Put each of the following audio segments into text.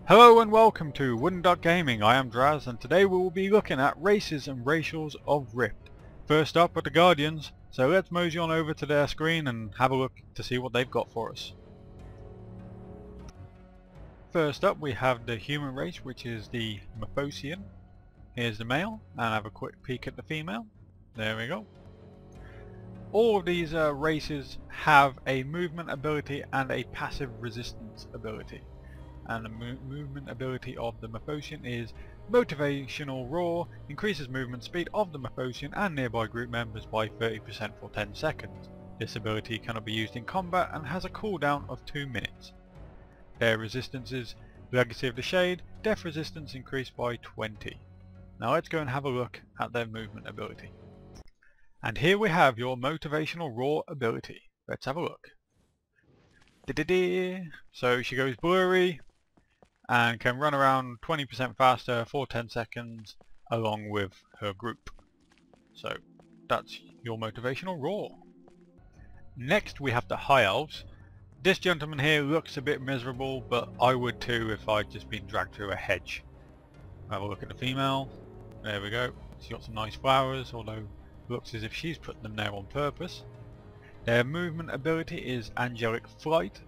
Hello and welcome to Wooden Duck Gaming. I am Draz and today we will be looking at races and racials of Rift. First up are the Guardians, so let's mosey on over to their screen and have a look to see what they've got for us. First up we have the human race, which is the Mephosean. Here's the male, and have a quick peek at the female. There we go. All of these races have a movement ability and a passive resistance ability. And the movement ability of the Mephosean is Motivational Roar, increases movement speed of the Mephosean and nearby group members by 30% for 10 seconds. This ability cannot be used in combat and has a cooldown of 2 minutes. Their resistance is Legacy of the Shade, death resistance increased by 20. Now let's go and have a look at their movement ability. And here we have your Motivational Roar ability. Let's have a look. So she goes blurry and can run around 20% faster for 10 seconds along with her group. So that's your Motivational Roar. Next we have the High Elves. This gentleman here looks a bit miserable, but I would too if I'd just been dragged through a hedge. Have a look at the female. There we go. She's got some nice flowers, although looks as if she's put them there on purpose. Their movement ability is Angelic Flight.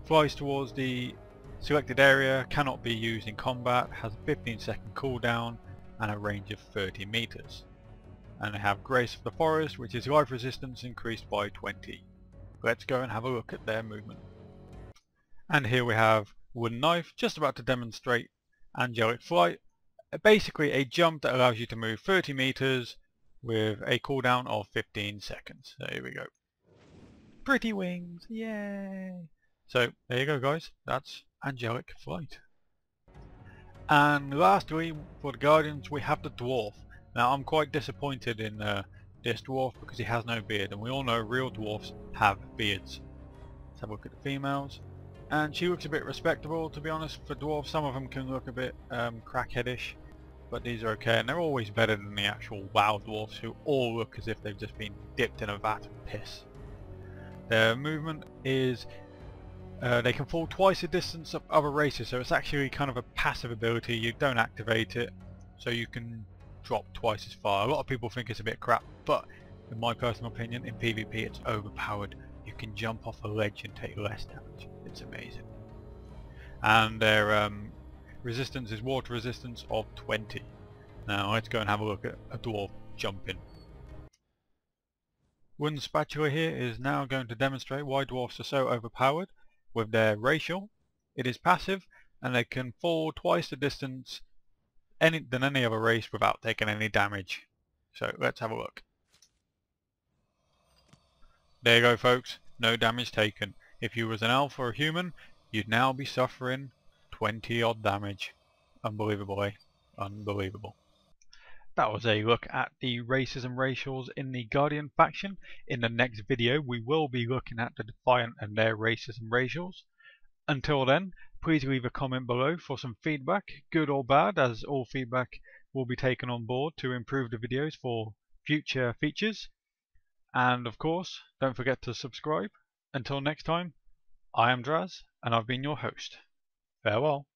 Flies towards the selected area, cannot be used in combat, has a 15-second cooldown and a range of 30 meters. And they have Grace of the Forest, which is life resistance increased by 20. Let's go and have a look at their movement. And here we have Wooden Knife, just about to demonstrate Angelic Flight. Basically a jump that allows you to move 30 meters with a cooldown of 15 seconds. There we go. Pretty wings, yay! So there you go guys, that's Angelic Flight. And lastly, for the Guardians, we have the Dwarf. Now I'm quite disappointed in this Dwarf because he has no beard, and we all know real dwarfs have beards. Let's have a look at the females. And she looks a bit respectable, to be honest. For dwarfs, some of them can look a bit crackheadish, but these are okay, and they're always better than the actual WoW dwarfs who all look as if they've just been dipped in a vat of piss. Their movement is they can fall twice the distance of other races, so it's actually kind of a passive ability. You don't activate it, so you can drop twice as far. A lot of people think it's a bit crap, but in my personal opinion, in PvP it's overpowered. You can jump off a ledge and take less damage. It's amazing. And their resistance is water resistance of 20. Now let's go and have a look at a dwarf jumping. Wooden Spatula here is now going to demonstrate why dwarfs are so overpowered with their racial. It is passive and they can fall twice the distance than any other race without taking any damage. So let's have a look. There you go folks, no damage taken. If you was an elf or a human, you'd now be suffering 20 odd damage. Unbelievable, eh? Unbelievable. That was a look at the races and racials in the Guardian faction. In the next video we will be looking at the Defiant and their races and racials. Until then, please leave a comment below for some feedback, good or bad, as all feedback will be taken on board to improve the videos for future features. And of course, don't forget to subscribe. Until next time, I am Draz and I've been your host. Farewell.